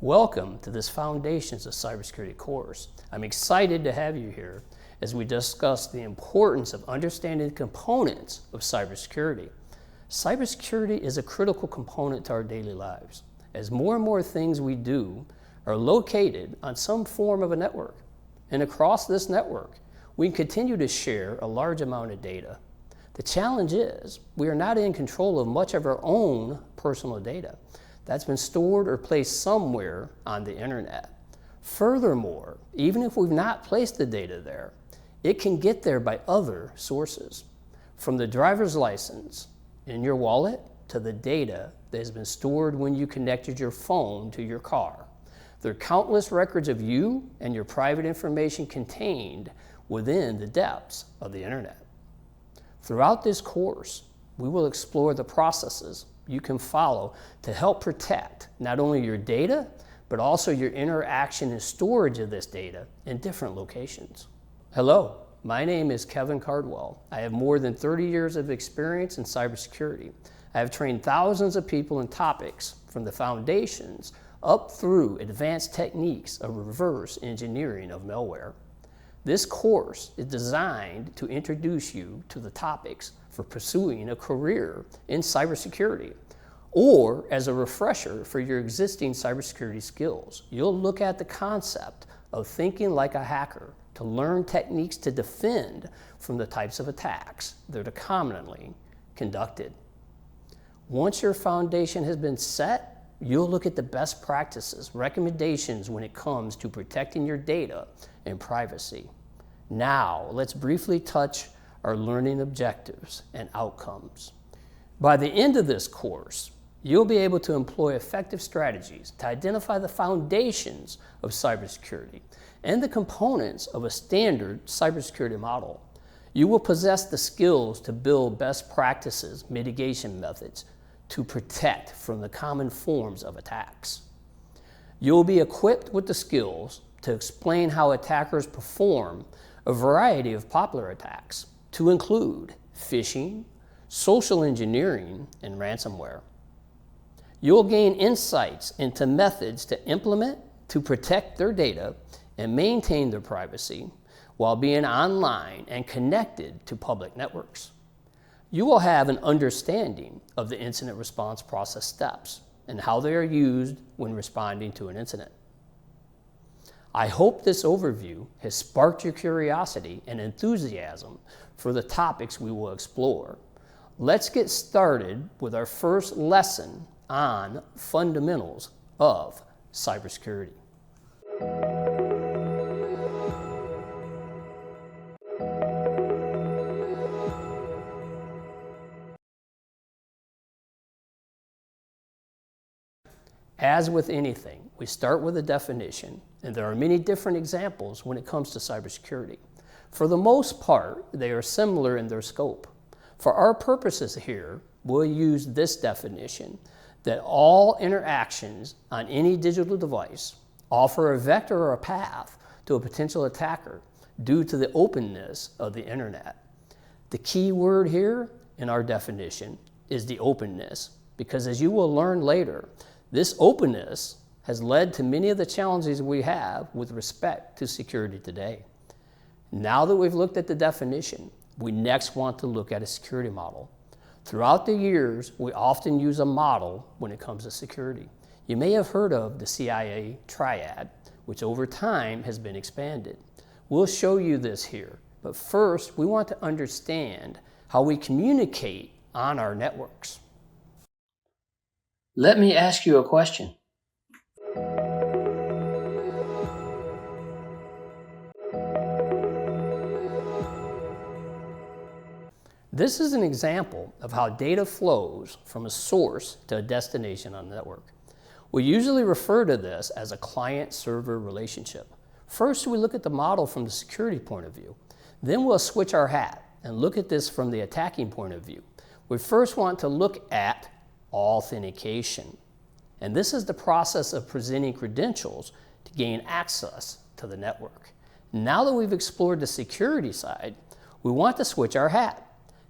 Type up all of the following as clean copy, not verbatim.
Welcome to this Foundations of Cybersecurity course. I'm excited to have you here as we discuss the importance of understanding the components of cybersecurity. Cybersecurity is a critical component to our daily lives, as more and more things we do are located on some form of a network. And across this network, we continue to share a large amount of data. The challenge is we are not in control of much of our own personal data that's been stored or placed somewhere on the internet. Furthermore, even if we've not placed the data there, it can get there by other sources. From the driver's license in your wallet to the data that has been stored when you connected your phone to your car. There are countless records of you and your private information contained within the depths of the internet. Throughout this course, we will explore the processes you can follow to help protect not only your data, but also your interaction and storage of this data in different locations. Hello, my name is Kevin Cardwell. I have more than 30 years of experience in cybersecurity. I have trained thousands of people in topics from the foundations up through advanced techniques of reverse engineering of malware. This course is designed to introduce you to the topics for pursuing a career in cybersecurity, or as a refresher for your existing cybersecurity skills. You'll look at the concept of thinking like a hacker to learn techniques to defend from the types of attacks that are commonly conducted. Once your foundation has been set, you'll look at the best practices, recommendations when it comes to protecting your data and privacy. Now, let's briefly touch our learning objectives and outcomes. By the end of this course, you'll be able to employ effective strategies to identify the foundations of cybersecurity and the components of a standard cybersecurity model. You will possess the skills to build best practices, mitigation methods to protect from the common forms of attacks. You'll be equipped with the skills to explain how attackers perform a variety of popular attacks, to include phishing, social engineering, and ransomware. You'll gain insights into methods to implement to protect their data and maintain their privacy while being online and connected to public networks. You will have an understanding of the incident response process steps and how they are used when responding to an incident. I hope this overview has sparked your curiosity and enthusiasm for the topics we will explore. Let's get started with our first lesson on fundamentals of cybersecurity. As with anything, we start with a definition, and there are many different examples when it comes to cybersecurity. For the most part, they are similar in their scope. For our purposes here, we'll use this definition that all interactions on any digital device offer a vector or a path to a potential attacker due to the openness of the internet. The key word here in our definition is the openness, because as you will learn later, this openness has led to many of the challenges we have with respect to security today. Now that we've looked at the definition, we next want to look at a security model. Throughout the years, we often use a model when it comes to security. You may have heard of the CIA triad, which over time has been expanded. We'll show you this here, but first we want to understand how we communicate on our networks. Let me ask you a question. This is an example of how data flows from a source to a destination on the network. We usually refer to this as a client-server relationship. First, we look at the model from the security point of view. Then we'll switch our hat and look at this from the attacking point of view. We first want to look at authentication. And this is the process of presenting credentials to gain access to the network. Now that we've explored the security side, we want to switch our hat.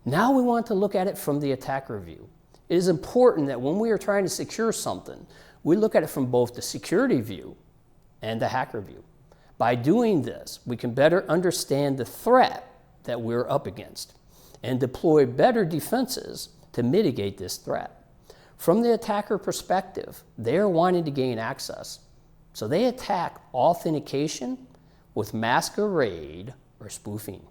Now we want to look at it from the attacker view. It is important that when we are trying to secure something, We look at it from both the security view and the hacker view. By doing this, we can better understand the threat that we're up against and deploy better defenses to mitigate this threat. From the attacker perspective, they're wanting to gain access, so they attack authentication with masquerade or spoofing.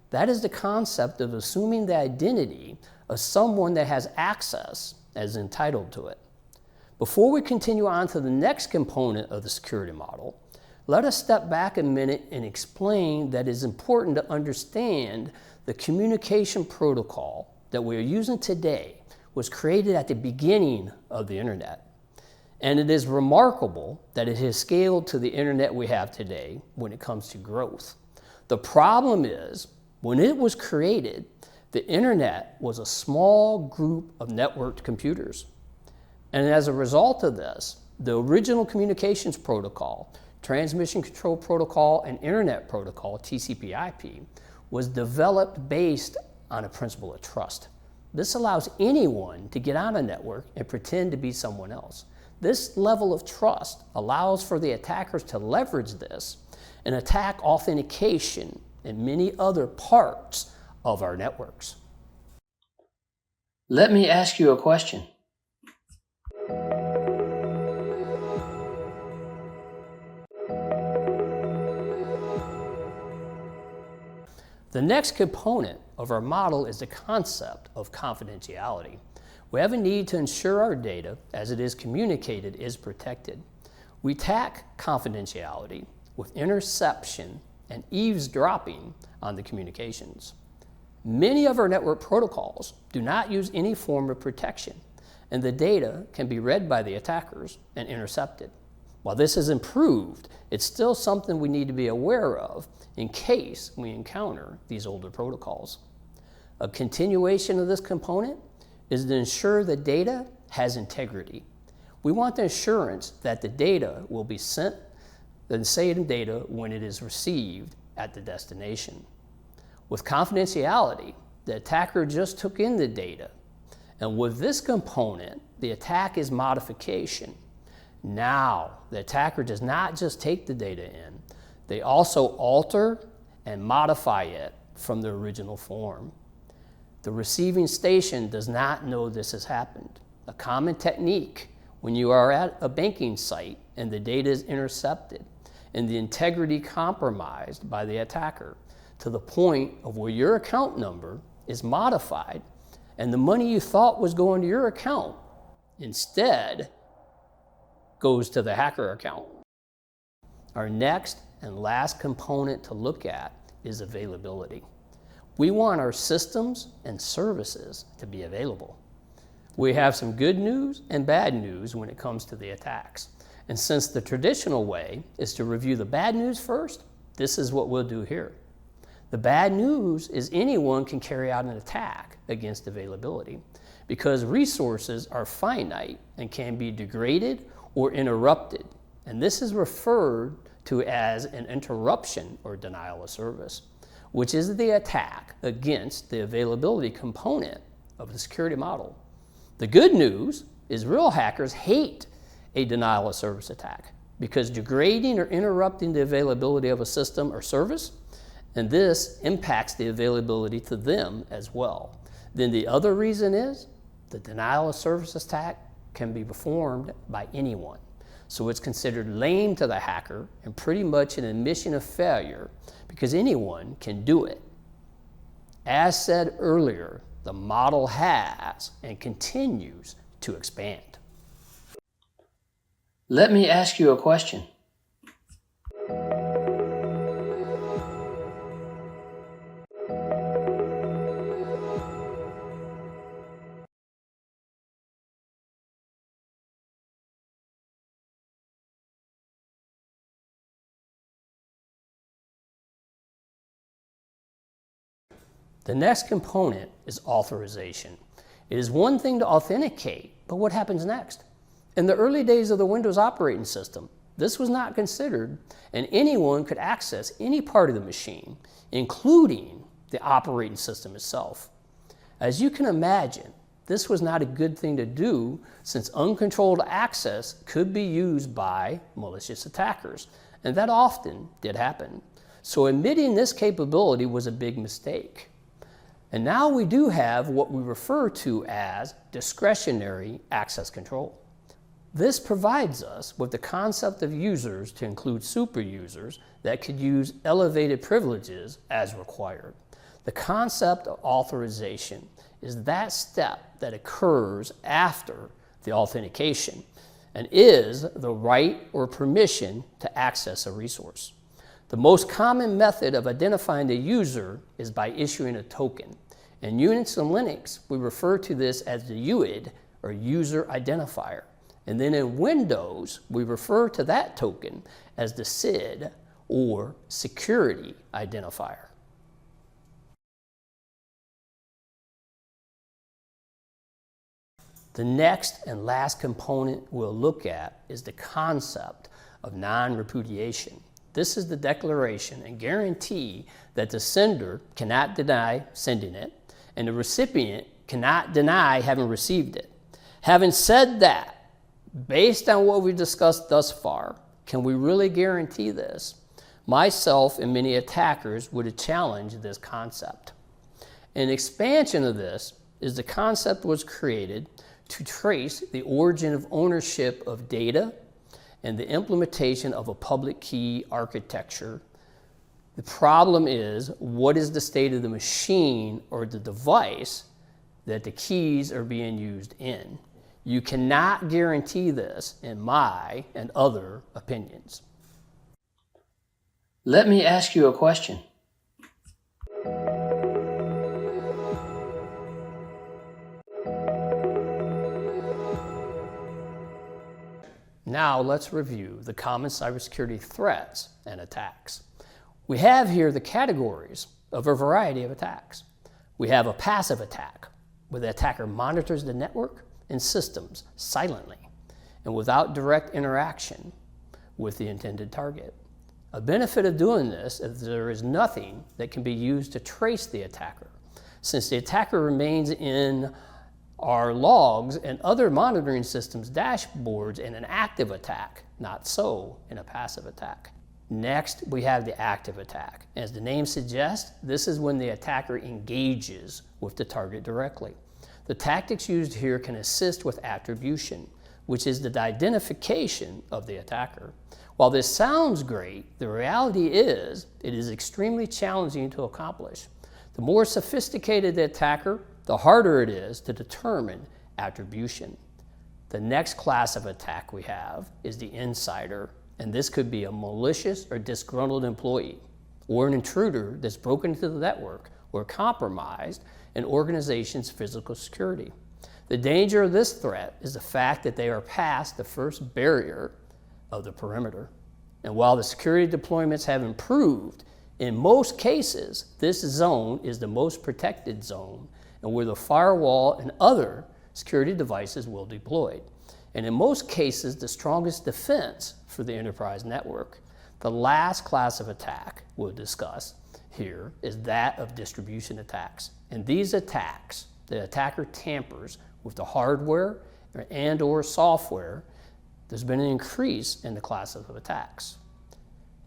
That is the concept of assuming the identity of someone that has access as entitled to it. Before we continue on to the next component of the security model, let us step back a minute and explain that it is important to understand the communication protocol that we are using today was created at the beginning of the internet. And it is remarkable that it has scaled to the internet we have today when it comes to growth. The problem is, when it was created, the internet was a small group of networked computers. And as a result of this, the original communications protocol, Transmission Control Protocol and Internet Protocol, TCP/IP, was developed based on a principle of trust. This allows anyone to get on a network and pretend to be someone else. This level of trust allows for the attackers to leverage this and attack authentication and many other parts of our networks. Let me ask you a question. The next component of our model is the concept of confidentiality. We have a need to ensure our data, as it is communicated, is protected. We attack confidentiality with interception and eavesdropping on the communications. Many of our network protocols do not use any form of protection, and the data can be read by the attackers and intercepted. While this has improved, it's still something we need to be aware of in case we encounter these older protocols. A continuation of this component is to ensure the data has integrity. We want the assurance that the data will be sent, the same data when it is received at the destination. With confidentiality, the attacker just took in the data, and with this component, the attack is modification. Now, the attacker does not just take the data in, they also alter and modify it from the original form. The receiving station does not know this has happened. A common technique when you are at a banking site and the data is intercepted and the integrity compromised by the attacker to the point of where your account number is modified and the money you thought was going to your account instead goes to the hacker account. Our next and last component to look at is availability. We want our systems and services to be available. We have some good news and bad news when it comes to the attacks. And since the traditional way is to review the bad news first, this is what we'll do here. The bad news is anyone can carry out an attack against availability because resources are finite and can be degraded or interrupted. And this is referred to as an interruption or denial of service, which is the attack against the availability component of the security model. The good news is real hackers hate a denial of service attack because degrading or interrupting the availability of a system or service, and this impacts the availability to them as well. Then the other reason is the denial of service attack can be performed by anyone. So it's considered lame to the hacker and pretty much an admission of failure because anyone can do it. As said earlier, the model has and continues to expand. Let me ask you a question. The next component is authorization. It is one thing to authenticate, but what happens next? In the early days of the Windows operating system, this was not considered, and anyone could access any part of the machine, including the operating system itself. As you can imagine, This was not a good thing to do since uncontrolled access could be used by malicious attackers, and that often did happen. So admitting this capability was a big mistake. And now we do have what we refer to as discretionary access control. This provides us with the concept of users to include super users that could use elevated privileges as required. The concept of authorization is that step that occurs after the authentication and is the right or permission to access a resource. The most common method of identifying the user is by issuing a token. In Unix and Linux, we refer to this as the UID, or user identifier. And then in Windows, we refer to that token as the SID, or security identifier. The next and last component we'll look at is the concept of non-repudiation. This is the declaration and guarantee that the sender cannot deny sending it, and the recipient cannot deny having received it. Having said that, based on what we've discussed thus far, can we really guarantee this? Myself and many attackers would challenge this concept. An expansion of this is the concept was created to trace the origin of ownership of data and the implementation of a public key architecture. The problem is, what is the state of the machine or the device that the keys are being used in? You cannot guarantee this in my and other opinions. Let me ask you a question. Now let's review the common cybersecurity threats and attacks. We have here the categories of a variety of attacks. We have a passive attack, where the attacker monitors the network and systems silently and without direct interaction with the intended target. A benefit of doing this is there is nothing that can be used to trace the attacker, since the attacker remains in our logs and other monitoring systems dashboards in an active attack, not so in a passive attack. Next, we have the active attack. As the name suggests, this is when the attacker engages with the target directly. The tactics used here can assist with attribution, which is the identification of the attacker. While this sounds great, the reality is it is extremely challenging to accomplish. The more sophisticated the attacker, the harder it is to determine attribution. The next class of attack we have is the insider, and this could be a malicious or disgruntled employee, or an intruder that's broken into the network or compromised an organization's physical security. The danger of this threat is the fact that they are past the first barrier of the perimeter. And while the security deployments have improved, in most cases, this zone is the most protected zone and where the firewall and other security devices will be deployed. And in most cases, the strongest defense for the enterprise network. The last class of attack we'll discuss here is that of distribution attacks. In these attacks, the attacker tampers with the hardware and/or software. There's been an increase in the class of attacks.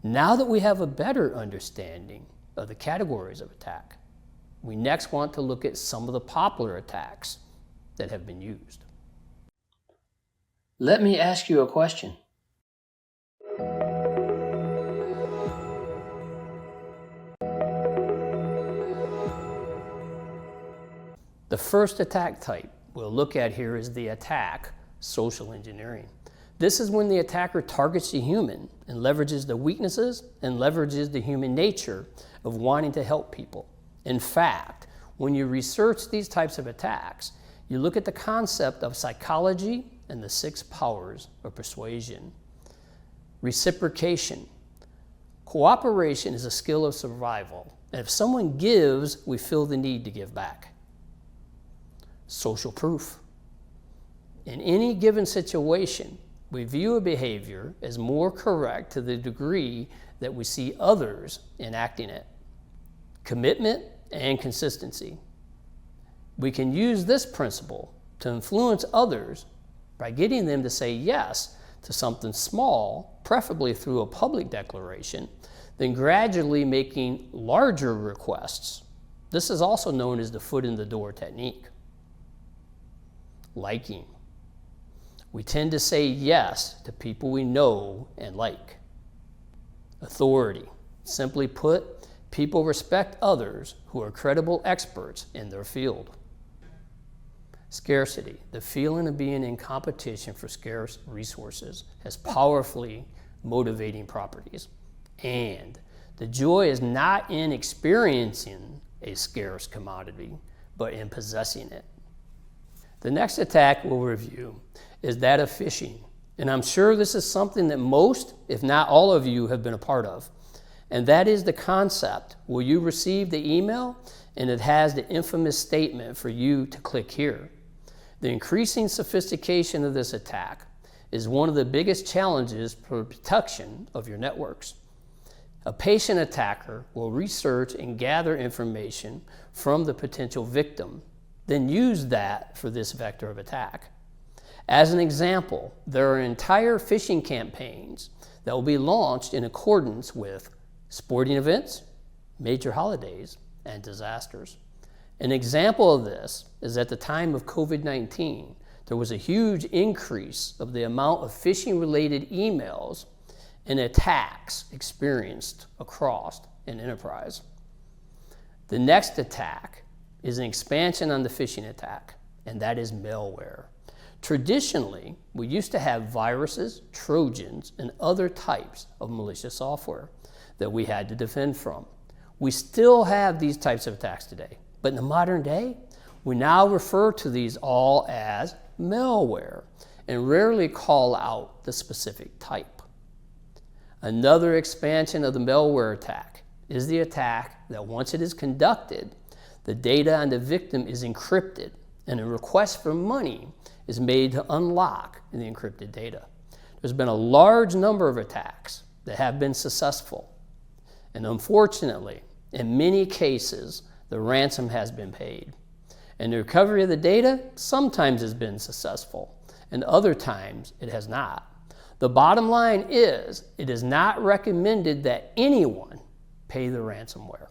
Now that we have a better understanding of the categories of attack, we next want to look at some of the popular attacks that have been used. Let me ask you a question. The first attack type we'll look at here is the attack social engineering. This is when the attacker targets the human and leverages the weaknesses and leverages the human nature of wanting to help people. In fact, when you research these types of attacks, you look at the concept of psychology and the 6 powers of persuasion. Reciprocation. Cooperation is a skill of survival, and if someone gives, we feel the need to give back. Social proof. In any given situation, we view a behavior as more correct to the degree that we see others enacting it. Commitment and consistency. We can use this principle to influence others by getting them to say yes to something small, preferably through a public declaration, then gradually making larger requests. This is also known as the foot in the door technique. Liking. We tend to say yes to people we know and like. Authority. Simply put, people respect others who are credible experts in their field. Scarcity. The feeling of being in competition for scarce resources has powerfully motivating properties. And the joy is not in experiencing a scarce commodity, but in possessing it. The next attack we'll review is that of phishing. And I'm sure this is something that most, if not all of you, have been a part of. And that is the concept where you receive the email and it has the infamous statement for you to click here. The increasing sophistication of this attack is one of the biggest challenges for protection of your networks. A patient attacker will research and gather information from the potential victim, then use that for this vector of attack. As an example, there are entire phishing campaigns that will be launched in accordance with sporting events, major holidays, and disasters. An example of this is at the time of COVID-19, there was a huge increase of the amount of phishing-related emails and attacks experienced across an enterprise. The next attack is an expansion on the phishing attack, and that is malware. Traditionally, we used to have viruses, trojans, and other types of malicious software that we had to defend from. We still have these types of attacks today, but in the modern day, we now refer to these all as malware and rarely call out the specific type. Another expansion of the malware attack is the attack that once it is conducted, the data on the victim is encrypted and a request for money is made to unlock the encrypted data. There's been a large number of attacks that have been successful, and unfortunately, in many cases, the ransom has been paid. And the recovery of the data sometimes has been successful, and other times it has not. The bottom line is, it is not recommended that anyone pay the ransomware.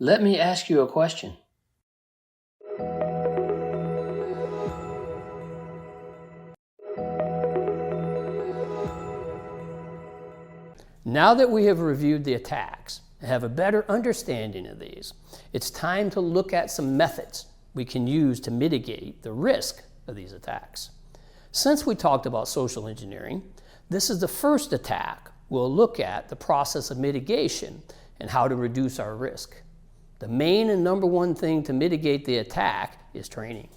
Let me ask you a question. Now that we have reviewed the attacks and have a better understanding of these, it's time to look at some methods we can use to mitigate the risk of these attacks. Since we talked about social engineering, this is the first attack we'll look at the process of mitigation and how to reduce our risk. The main and number one thing to mitigate the attack is training.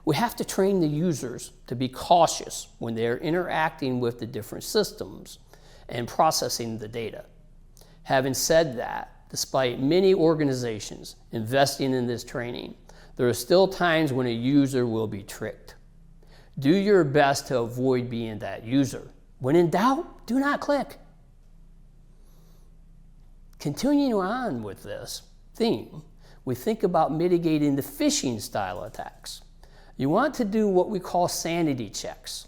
We have to train the users to be cautious when they are interacting with the different systems and processing the data. Having said that, despite many organizations investing in this training, there are still times when a user will be tricked. Do your best to avoid being that user. When in doubt, do not click. Continuing on with this theme, we think about mitigating the phishing style attacks. You want to do what we call sanity checks,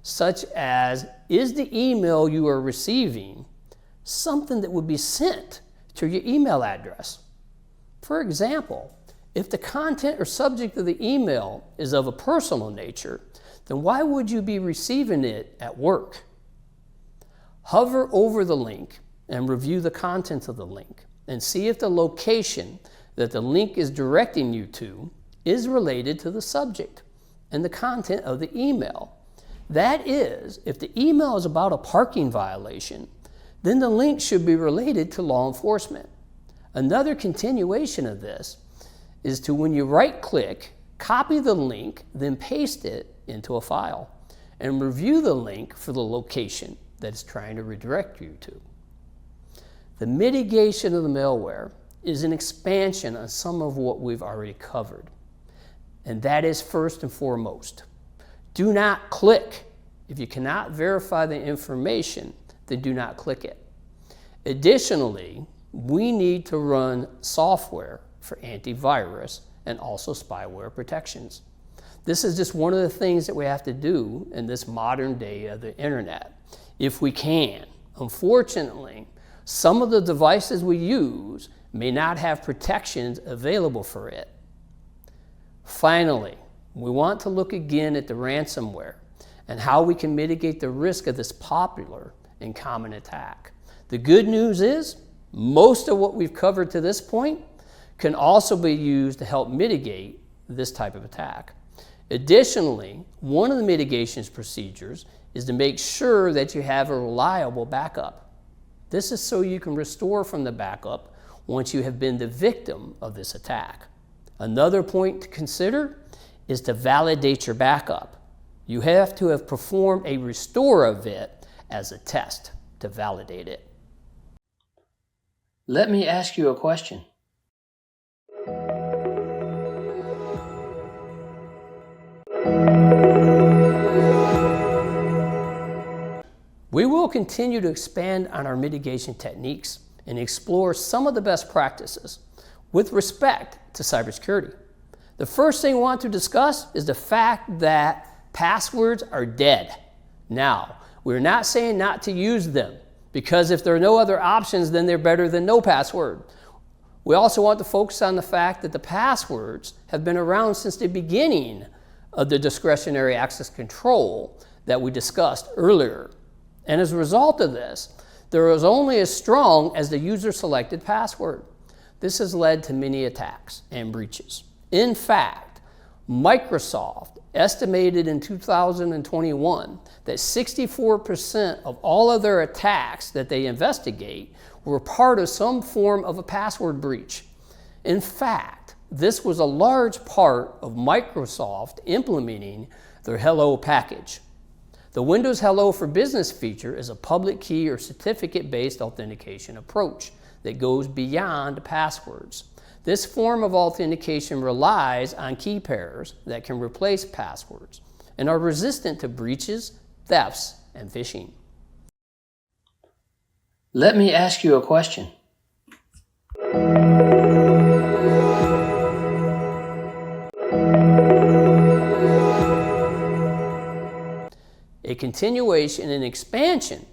such as, is the email you are receiving something that would be sent to your email address? For example, if the content or subject of the email is of a personal nature, then why would you be receiving it at work? Hover over the link and review the contents of the link and see if the location that the link is directing you to is related to the subject and the content of the email. That is, if the email is about a parking violation, then the link should be related to law enforcement. Another continuation of this is to, when you right-click, copy the link, then paste it into a file, and review the link for the location that it's trying to redirect you to. The mitigation of the malware is an expansion on some of what we've already covered, and that is first and foremost, do not click. If you cannot verify the information, then do not click it. Additionally, we need to run software for antivirus and also spyware protections. This is just one of the things that we have to do in this modern day of the internet, if we can. Unfortunately, some of the devices we use may not have protections available for it. Finally, we want to look again at the ransomware and how we can mitigate the risk of this popular and common attack. The good news is, most of what we've covered to this point can also be used to help mitigate this type of attack. Additionally, one of the mitigation procedures is to make sure that you have a reliable backup. This is so you can restore from the backup once you have been the victim of this attack. Another point to consider is to validate your backup. You have to have performed a restore of it as a test to validate it. Let me ask you a question. We will continue to expand on our mitigation techniques and explore some of the best practices with respect to cybersecurity. The first thing we want to discuss is the fact that passwords are dead. Now, we're not saying not to use them, because if there are no other options, then they're better than no password. We also want to focus on the fact that the passwords have been around since the beginning of the discretionary access control that we discussed earlier. And as a result of this, they're only as strong as the user-selected password. This has led to many attacks and breaches. In fact, Microsoft estimated in 2021 that 64% of all of their attacks that they investigate were part of some form of a password breach. In fact, this was a large part of Microsoft implementing their Hello package. The Windows Hello for Business feature is a public key or certificate-based authentication approach that goes beyond passwords. This form of authentication relies on key pairs that can replace passwords and are resistant to breaches, thefts, and phishing. Let me ask you a question. A continuation and expansion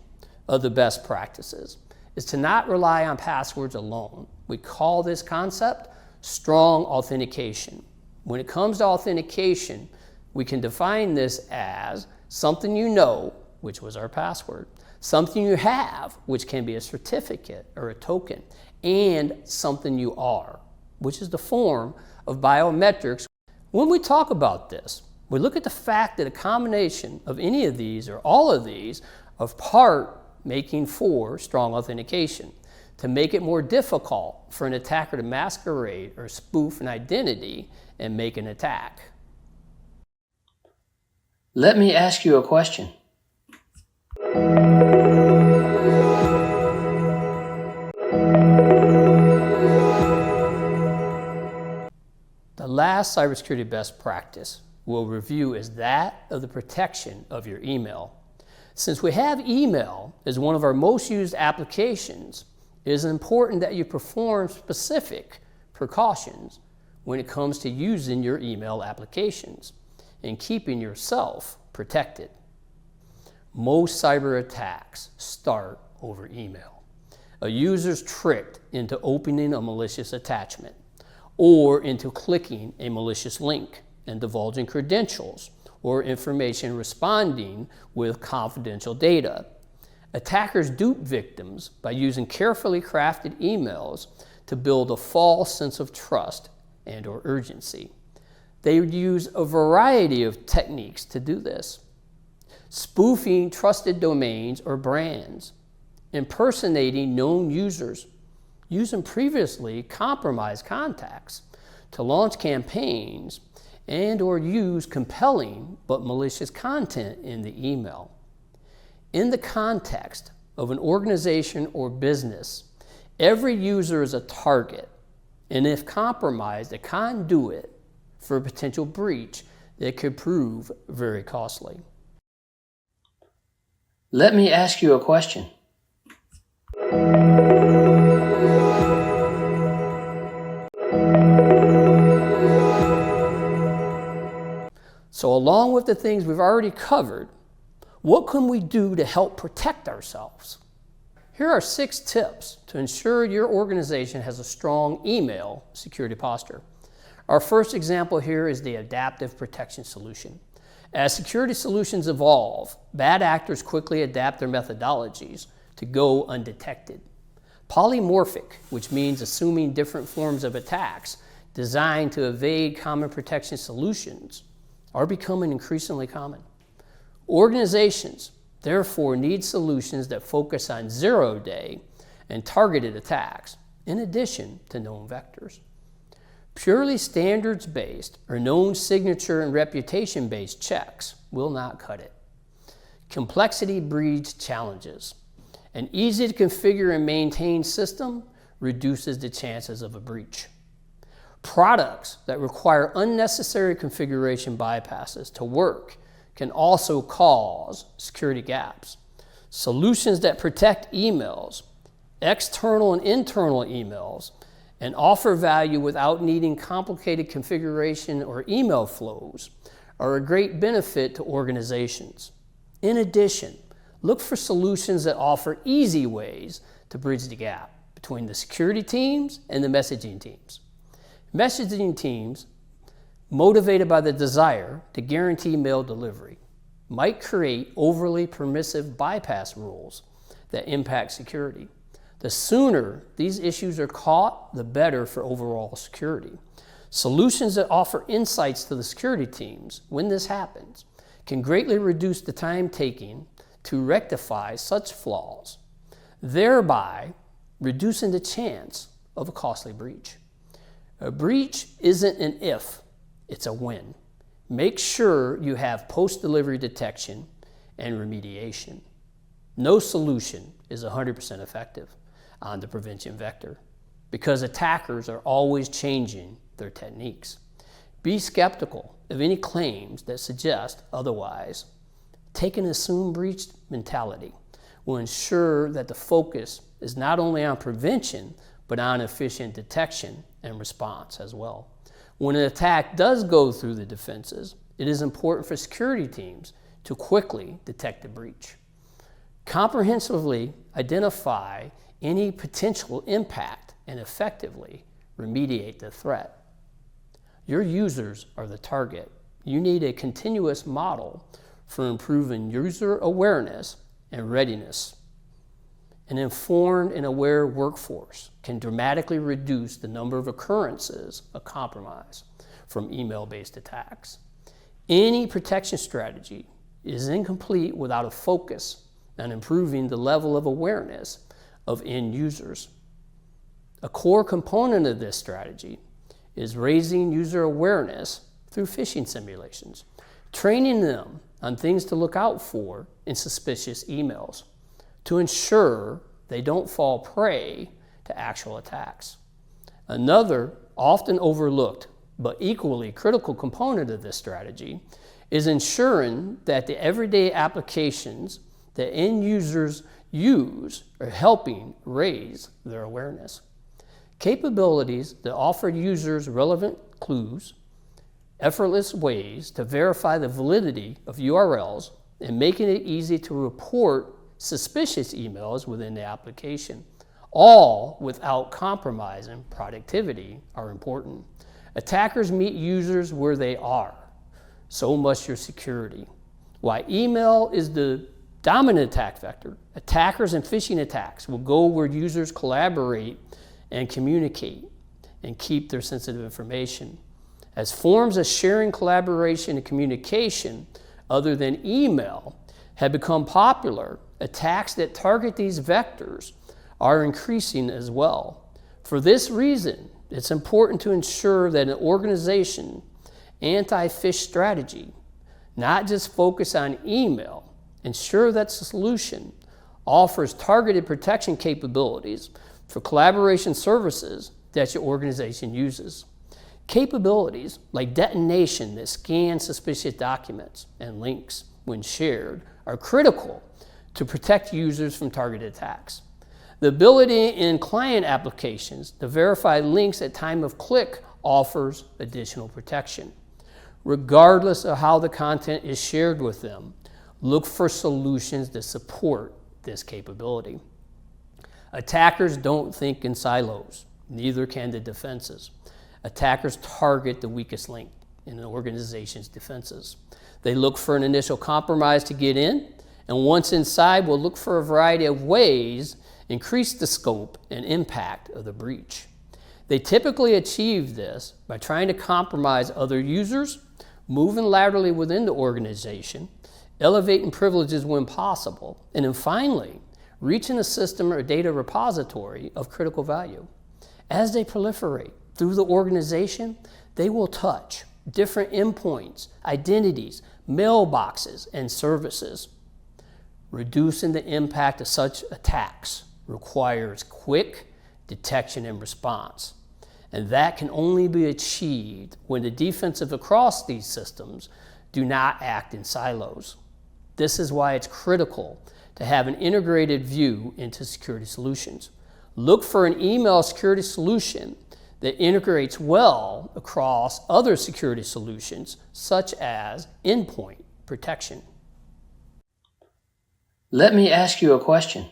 of the best practices is to not rely on passwords alone. We call this concept strong authentication. When it comes to authentication, we can define this as something you know, which was our password, something you have, which can be a certificate or a token, and something you are, which is the form of biometrics. When we talk about this, we look at the fact that a combination of any of these or all of these are part making for strong authentication to make it more difficult for an attacker to masquerade or spoof an identity and make an attack. Let me ask you a question. The last cybersecurity best practice we'll review is that of the protection of your email. Since we have email as one of our most used applications, it is important that you perform specific precautions when it comes to using your email applications and keeping yourself protected. Most cyber attacks start over email. A user's tricked into opening a malicious attachment or into clicking a malicious link and divulging credentials or information responding with confidential data. Attackers dupe victims by using carefully crafted emails to build a false sense of trust and or urgency. They use a variety of techniques to do this. Spoofing trusted domains or brands, impersonating known users, using previously compromised contacts to launch campaigns, and or use compelling but malicious content in the email. In the context of an organization or business, every user is a target, and if compromised, a conduit for a potential breach that could prove very costly. Let me ask you a question. So along with the things we've already covered, what can we do to help protect ourselves? Here are 6 tips to ensure your organization has a strong email security posture. Our first example here is the adaptive protection solution. As security solutions evolve, bad actors quickly adapt their methodologies to go undetected. Polymorphic, which means assuming different forms of attacks designed to evade common protection solutions, are becoming increasingly common. Organizations, therefore, need solutions that focus on zero-day and targeted attacks, in addition to known vectors. Purely standards-based or known signature and reputation-based checks will not cut it. Complexity breeds challenges. An easy-to-configure and maintain system reduces the chances of a breach. Products that require unnecessary configuration bypasses to work can also cause security gaps. Solutions that protect emails, external and internal emails, and offer value without needing complicated configuration or email flows are a great benefit to organizations. In addition, look for solutions that offer easy ways to bridge the gap between the security teams and the messaging teams. Messaging teams, motivated by the desire to guarantee mail delivery, might create overly permissive bypass rules that impact security. The sooner these issues are caught, the better for overall security. Solutions that offer insights to the security teams when this happens can greatly reduce the time taken to rectify such flaws, thereby reducing the chance of a costly breach. A breach isn't an if, it's a when. Make sure you have post-delivery detection and remediation. No solution is 100% effective on the prevention vector because attackers are always changing their techniques. Be skeptical of any claims that suggest otherwise. Take an assume breach mentality will ensure that the focus is not only on prevention, but on efficient detection and response as well. When an attack does go through the defenses, it is important for security teams to quickly detect the breach. Comprehensively identify any potential impact and effectively remediate the threat. Your users are the target. You need a continuous model for improving user awareness and readiness. An informed and aware workforce can dramatically reduce the number of occurrences of compromise from email-based attacks. Any protection strategy is incomplete without a focus on improving the level of awareness of end users. A core component of this strategy is raising user awareness through phishing simulations, training them on things to look out for in suspicious emails to ensure they don't fall prey to actual attacks. Another often overlooked but equally critical component of this strategy is ensuring that the everyday applications that end users use are helping raise their awareness. Capabilities that offer users relevant clues, effortless ways to verify the validity of URLs, and making it easy to report suspicious emails within the application, all without compromising productivity, are important. Attackers meet users where they are. So must your security. While email is the dominant attack vector, attackers and phishing attacks will go where users collaborate and communicate and keep their sensitive information. As forms of sharing, collaboration, and communication other than email have become popular, attacks that target these vectors are increasing as well. For this reason, it's important to ensure that an organization's anti-phish strategy not just focus on email, ensure that the solution offers targeted protection capabilities for collaboration services that your organization uses. Capabilities like detonation that scan suspicious documents and links when shared are critical to protect users from targeted attacks. The ability in client applications to verify links at time of click offers additional protection. Regardless of how the content is shared with them, look for solutions that support this capability. Attackers don't think in silos, neither can the defenses. Attackers target the weakest link in an organization's defenses. They look for an initial compromise to get in, and once inside, will look for a variety of ways increase the scope and impact of the breach. They typically achieve this by trying to compromise other users, moving laterally within the organization, elevating privileges when possible, and then finally, reaching a system or data repository of critical value. As they proliferate through the organization, they will touch different endpoints, identities, mailboxes, and services. Reducing the impact of such attacks requires quick detection and response. And that can only be achieved when the defensive across these systems do not act in silos. This is why it's critical to have an integrated view into security solutions. Look for an email security solution that integrates well across other security solutions, such as endpoint protection. Let me ask you a question.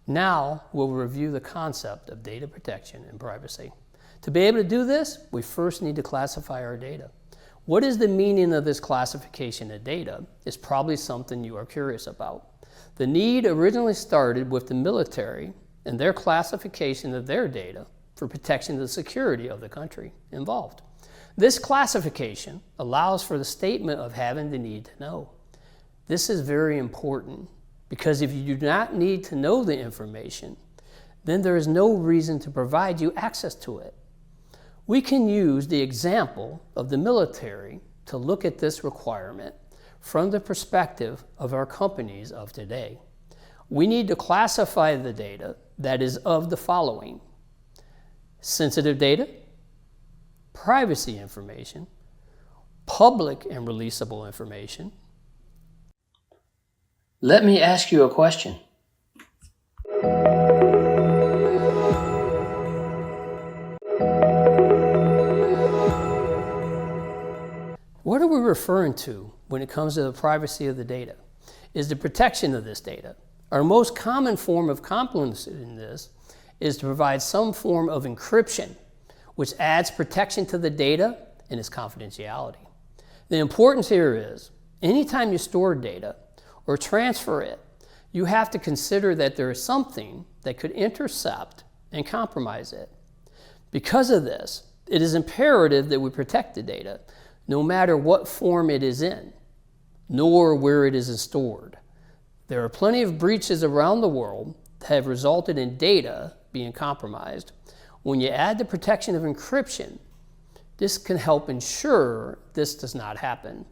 Now we'll review the concept of data protection and privacy. To be able to do this, we first need to classify our data. What is the meaning of this classification of data is probably something you are curious about. The need originally started with the military and their classification of their data for protection of the security of the country involved. This classification allows for the statement of having the need to know. This is very important because if you do not need to know the information, then there is no reason to provide you access to it. We can use the example of the military to look at this requirement from the perspective of our companies of today. We need to classify the data that is of the following: sensitive data, privacy information, public and releasable information. Let me ask you a question. What are we referring to when it comes to the privacy of the data? Is the protection of this data. Our most common form of complementing this is to provide some form of encryption, which adds protection to the data and its confidentiality. The importance here is, anytime you store data or transfer it, you have to consider that there is something that could intercept and compromise it. Because of this, it is imperative that we protect the data, no matter what form it is in, nor where it is stored. There are plenty of breaches around the world that have resulted in data being compromised. When you add the protection of encryption, this can help ensure this does not happen.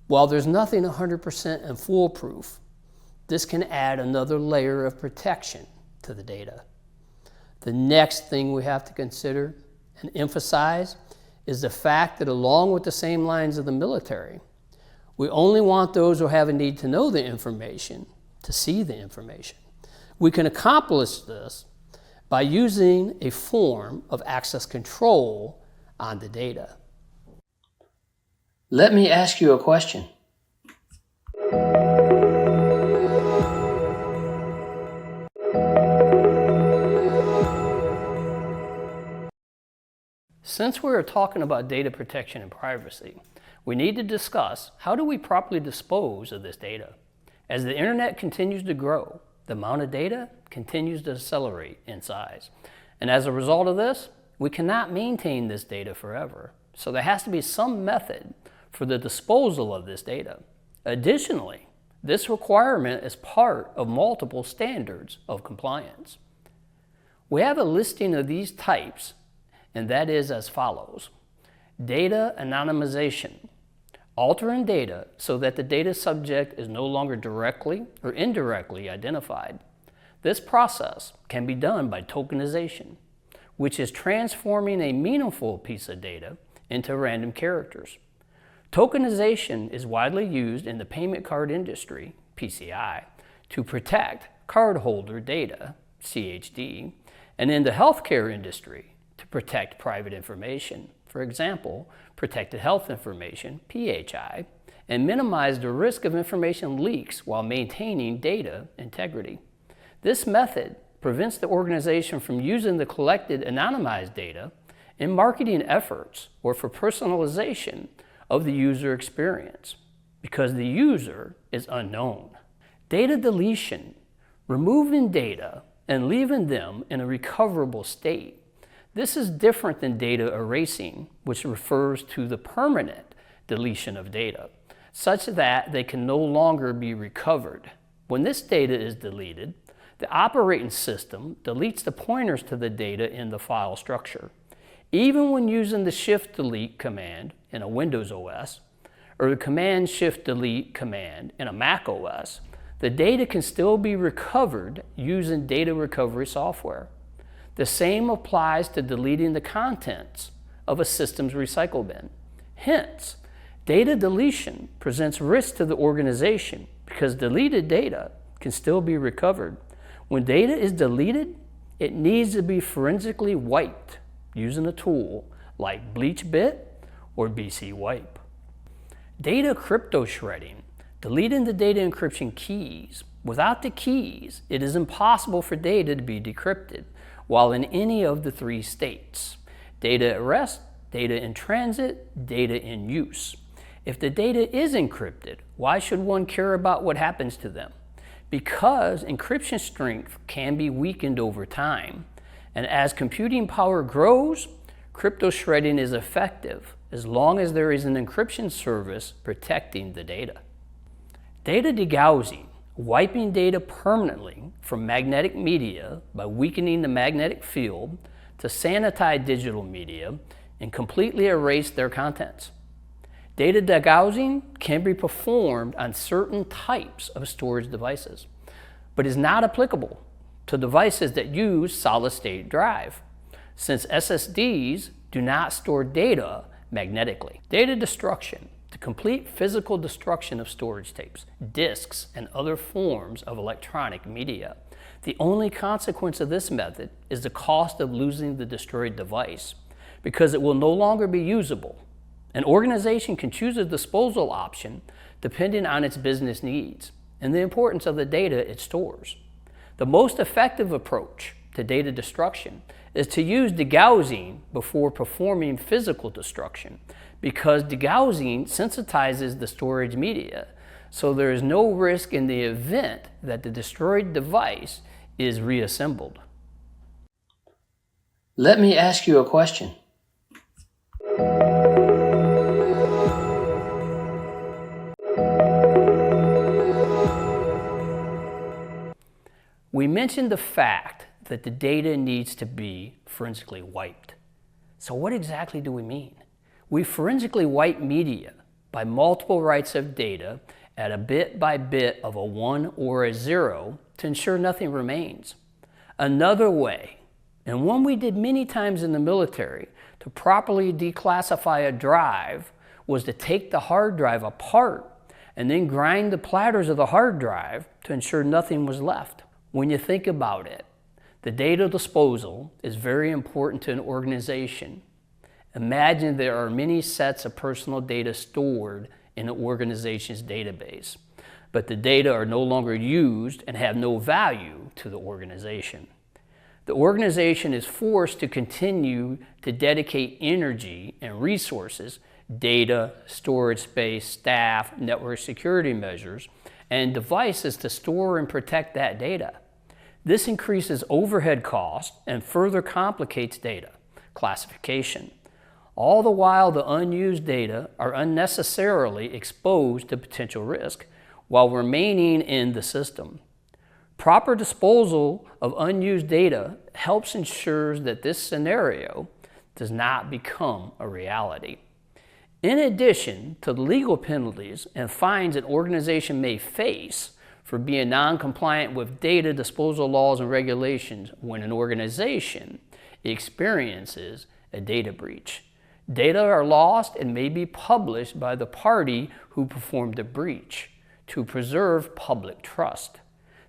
While there's nothing 100% and foolproof, this can add another layer of protection to the data. The next thing we have to consider and emphasize is the fact that, along with the same lines of the military, we only want those who have a need to know the information to see the information. We can accomplish this by using a form of access control on the data. Let me ask you a question. Since we are talking about data protection and privacy, we need to discuss how do we properly dispose of this data. As the internet continues to grow, the amount of data continues to accelerate in size. And as a result of this, we cannot maintain this data forever. So there has to be some method for the disposal of this data. Additionally, this requirement is part of multiple standards of compliance. We have a listing of these types, and that is as follows: data anonymization, altering data so that the data subject is no longer directly or indirectly identified. This process can be done by tokenization, which is transforming a meaningful piece of data into random characters. Tokenization is widely used in the payment card industry, PCI, to protect cardholder data, CHD, and in the healthcare industry to protect private information, for example, protected health information, PHI, and minimize the risk of information leaks while maintaining data integrity. This method prevents the organization from using the collected anonymized data in marketing efforts or for personalization of the user experience, because the user is unknown. Data deletion, removing data and leaving them in a recoverable state. This is different than data erasing, which refers to the permanent deletion of data, such that they can no longer be recovered. When this data is deleted, the operating system deletes the pointers to the data in the file structure. Even when using the Shift-Delete command in a Windows OS, or the Command-Shift-Delete command in a Mac OS, the data can still be recovered using data recovery software. The same applies to deleting the contents of a system's recycle bin. Hence, data deletion presents risk to the organization because deleted data can still be recovered. When data is deleted, it needs to be forensically wiped using a tool like BleachBit or BC Wipe. Data crypto shredding, deleting the data encryption keys. Without the keys, it is impossible for data to be decrypted while in any of the three states: data at rest, data in transit, data in use. If the data is encrypted, why should one care about what happens to them? Because encryption strength can be weakened over time, and as computing power grows, crypto shredding is effective as long as there is an encryption service protecting the data. Data degaussing, wiping data permanently from magnetic media by weakening the magnetic field to sanitize digital media and completely erase their contents. Data degaussing can be performed on certain types of storage devices, but is not applicable to devices that use solid-state drive, since SSDs do not store data magnetically. Data destruction, the complete physical destruction of storage tapes, disks, and other forms of electronic media. The only consequence of this method is the cost of losing the destroyed device, because it will no longer be usable. An organization can choose a disposal option depending on its business needs and the importance of the data it stores. The most effective approach to data destruction is to use degaussing before performing physical destruction, because degaussing sensitizes the storage media, so there is no risk in the event that the destroyed device is reassembled. Let me ask you a question. We mentioned the fact that the data needs to be forensically wiped. So what exactly do we mean? We forensically wipe media by multiple writes of data at a bit by bit of a 1 or a 0 to ensure nothing remains. Another way, and one we did many times in the military, to properly declassify a drive was to take the hard drive apart and then grind the platters of the hard drive to ensure nothing was left. When you think about it, the data disposal is very important to an organization. Imagine there are many sets of personal data stored in an organization's database, but the data are no longer used and have no value to the organization. The organization is forced to continue to dedicate energy and resources, data, storage space, staff, network security measures, and devices to store and protect that data. This increases overhead costs and further complicates data classification. All the while, the unused data are unnecessarily exposed to potential risk while remaining in the system. Proper disposal of unused data helps ensure that this scenario does not become a reality. In addition to the legal penalties and fines an organization may face for being non-compliant with data disposal laws and regulations when an organization experiences a data breach. Data are lost and may be published by the party who performed the breach to preserve public trust.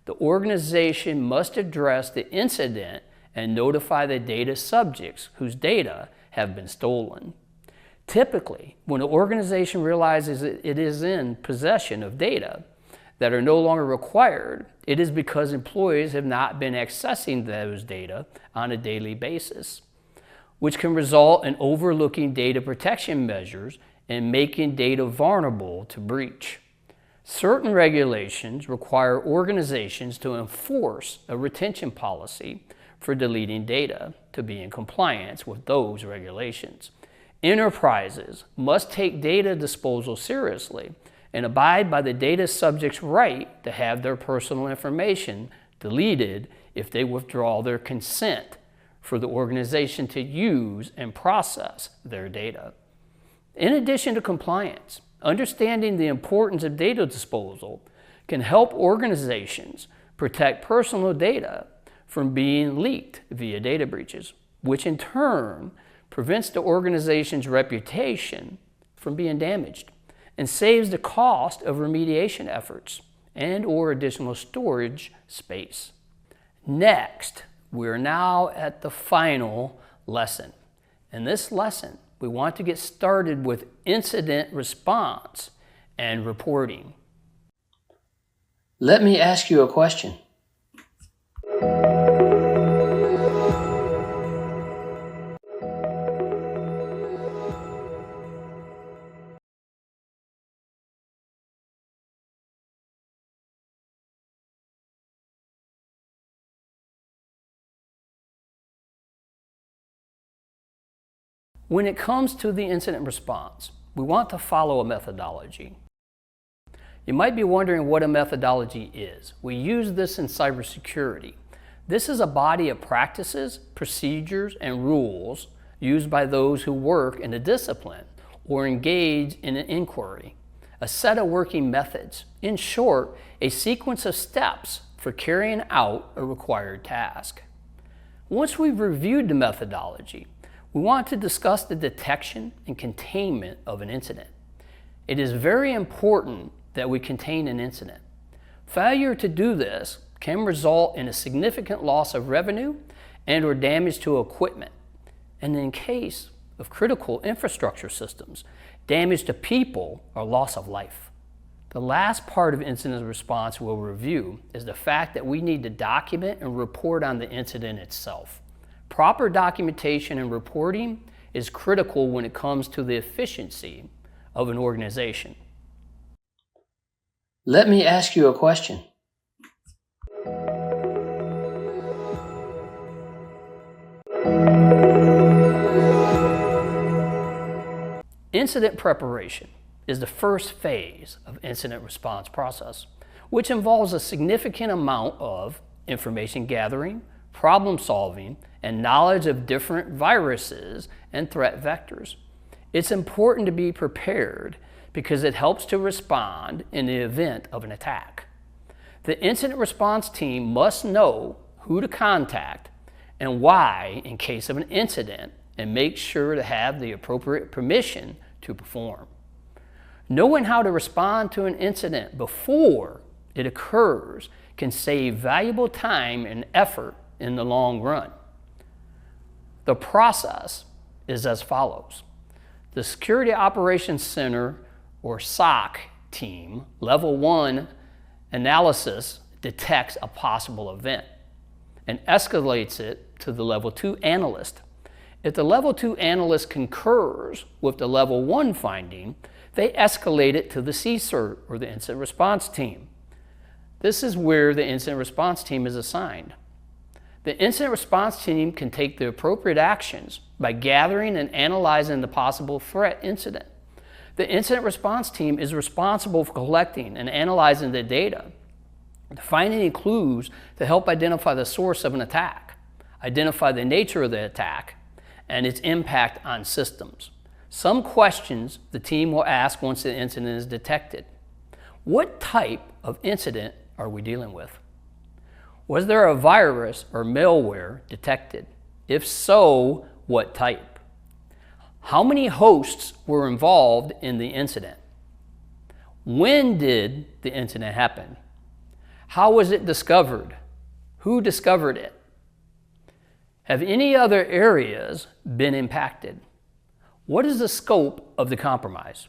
the organization must address the incident and notify the data subjects whose data have been stolen. Typically, when an organization realizes it is in possession of data that are no longer required, it is because employees have not been accessing those data on a daily basis, which can result in overlooking data protection measures and making data vulnerable to breach. Certain regulations require organizations to enforce a retention policy for deleting data to be in compliance with those regulations. Enterprises must take data disposal seriously and abide by the data subject's right to have their personal information deleted if they withdraw their consent for the organization to use and process their data. In addition to compliance, understanding the importance of data disposal can help organizations protect personal data from being leaked via data breaches, which in turn prevents the organization's reputation from being damaged and saves the cost of remediation efforts and/or additional storage space. Next, we're now at the final lesson. In this lesson, we want to get started with incident response and reporting. Let me ask you a question. When it comes to the incident response, we want to follow a methodology. You might be wondering what a methodology is. We use this in cybersecurity. This is a body of practices, procedures, and rules used by those who work in a discipline or engage in an inquiry. A set of working methods. In short, a sequence of steps for carrying out a required task. Once we've reviewed the methodology, we want to discuss the detection and containment of an incident. It is very important that we contain an incident. Failure to do this can result in a significant loss of revenue and/or damage to equipment, and in case of critical infrastructure systems, damage to people or loss of life. The last part of incident response we'll review is the fact that we need to document and report on the incident itself. Proper documentation and reporting is critical when it comes to the efficiency of an organization. Let me ask you a question. Incident preparation is the first phase of incident response process, which involves a significant amount of information gathering, problem solving, and knowledge of different viruses and threat vectors. It's important to be prepared because it helps to respond in the event of an attack. The incident response team must know who to contact and why in case of an incident, and make sure to have the appropriate permission to perform. Knowing how to respond to an incident before it occurs can save valuable time and effort in the long run. The process is as follows. The Security Operations Center, or SOC team, Level 1 analysis detects a possible event and escalates it to the Level 2 analyst. If the Level 2 analyst concurs with the Level 1 finding, they escalate it to the CSIRT, or the Incident Response Team. This is where the Incident Response Team is assigned. The Incident Response Team can take the appropriate actions by gathering and analyzing the possible threat incident. The Incident Response Team is responsible for collecting and analyzing the data, finding any clues to help identify the source of an attack, identify the nature of the attack, and its impact on systems. Some questions the team will ask once the incident is detected. What type of incident are we dealing with? Was there a virus or malware detected? If so, what type? How many hosts were involved in the incident? When did the incident happen? How was it discovered? Who discovered it? Have any other areas been impacted? What is the scope of the compromise?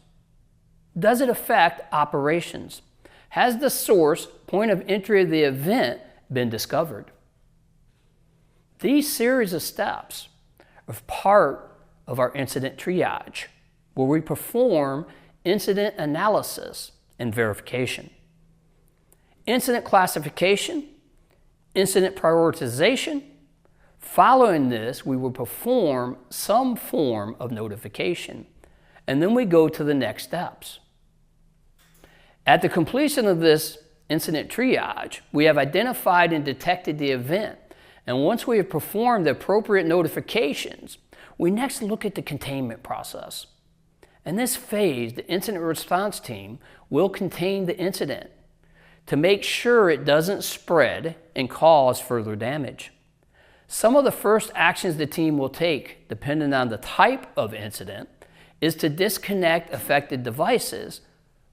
Does it affect operations? Has the source, point of entry of the event been discovered? These series of steps are part of our incident triage, where we perform incident analysis and verification. Incident classification, incident prioritization. Following this, we will perform some form of notification, and then we go to the next steps. At the completion of this incident triage, we have identified and detected the event, and once we have performed the appropriate notifications, we next look at the containment process. In this phase, the incident response team will contain the incident to make sure it doesn't spread and cause further damage. Some of the first actions the team will take, depending on the type of incident, is to disconnect affected devices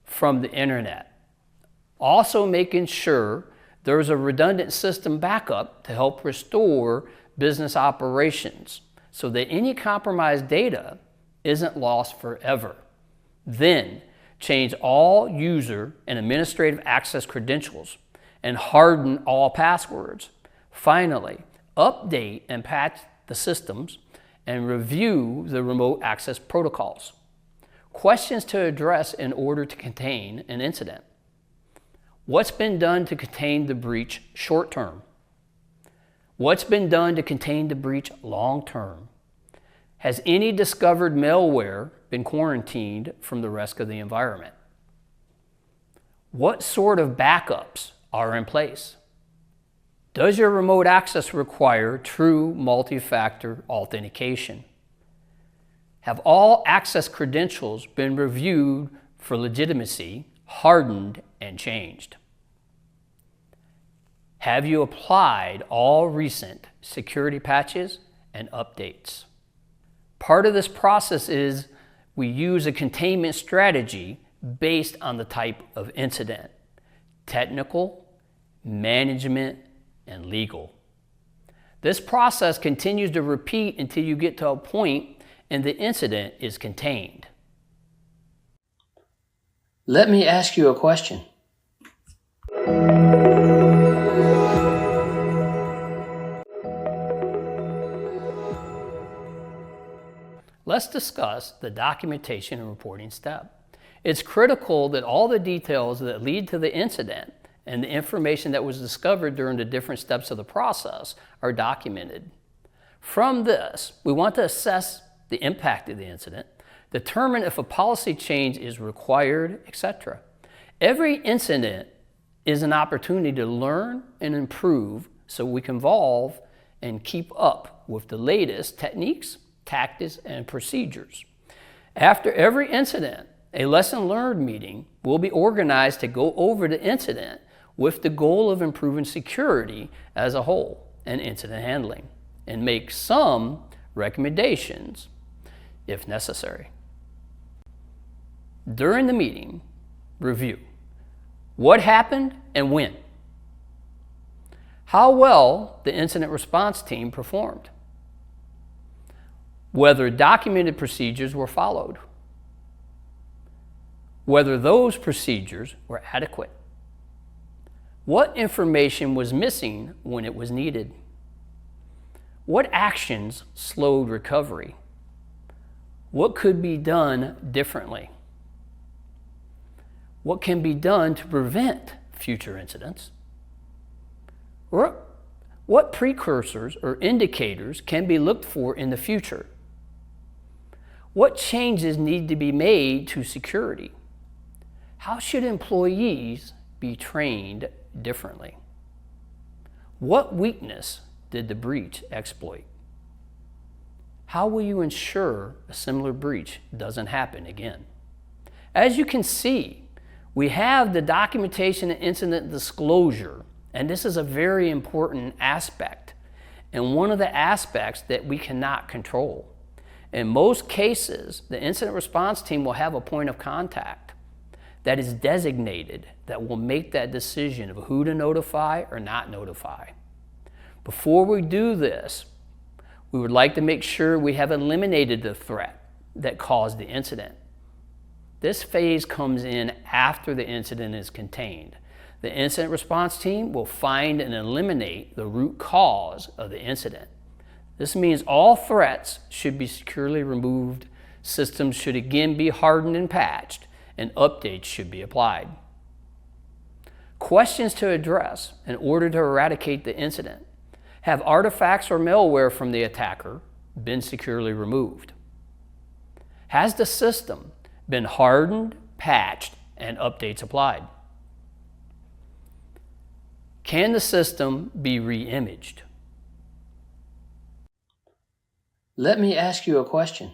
from the internet. Also making sure there's a redundant system backup to help restore business operations so that any compromised data isn't lost forever. Then, change all user and administrative access credentials and harden all passwords. Finally, update and patch the systems and review the remote access protocols. Questions to address in order to contain an incident. What's been done to contain the breach short term? What's been done to contain the breach long term? Has any discovered malware been quarantined from the rest of the environment? What sort of backups are in place? Does your remote access require true multi-factor authentication? Have all access credentials been reviewed for legitimacy, hardened, and changed? Have you applied all recent security patches and updates? Part of this process is we use a containment strategy based on the type of incident: technical, management, and legal. This process continues to repeat until you get to a point and the incident is contained. Let me ask you a question. Let's discuss the documentation and reporting step. It's critical that all the details that lead to the incident and the information that was discovered during the different steps of the process are documented. From this, we want to assess the impact of the incident, determine if a policy change is required, etc. Every incident is an opportunity to learn and improve so we can evolve and keep up with the latest techniques, tactics, and procedures. After every incident, a lesson learned meeting will be organized to go over the incident with the goal of improving security as a whole and incident handling, and make some recommendations if necessary. During the meeting, review what happened and when. How well the incident response team performed. Whether documented procedures were followed. Whether those procedures were adequate. What information was missing when it was needed? What actions slowed recovery? What could be done differently? What can be done to prevent future incidents? What precursors or indicators can be looked for in the future? What changes need to be made to security? How should employees be trained differently? What weakness did the breach exploit? How will you ensure a similar breach doesn't happen again? As you can see, we have the documentation and incident disclosure, and this is a very important aspect, and one of the aspects that we cannot control. In most cases, the incident response team will have a point of contact. that is designated that will make that decision of who to notify or not notify. Before we do this, we would like to make sure we have eliminated the threat that caused the incident. This phase comes in after the incident is contained. The incident response team will find and eliminate the root cause of the incident. This means all threats should be securely removed, systems should again be hardened and patched, and updates should be applied. Questions to address in order to eradicate the incident. Have artifacts or malware from the attacker been securely removed? Has the system been hardened, patched, and updates applied? Can the system be re-imaged? Let me ask you a question.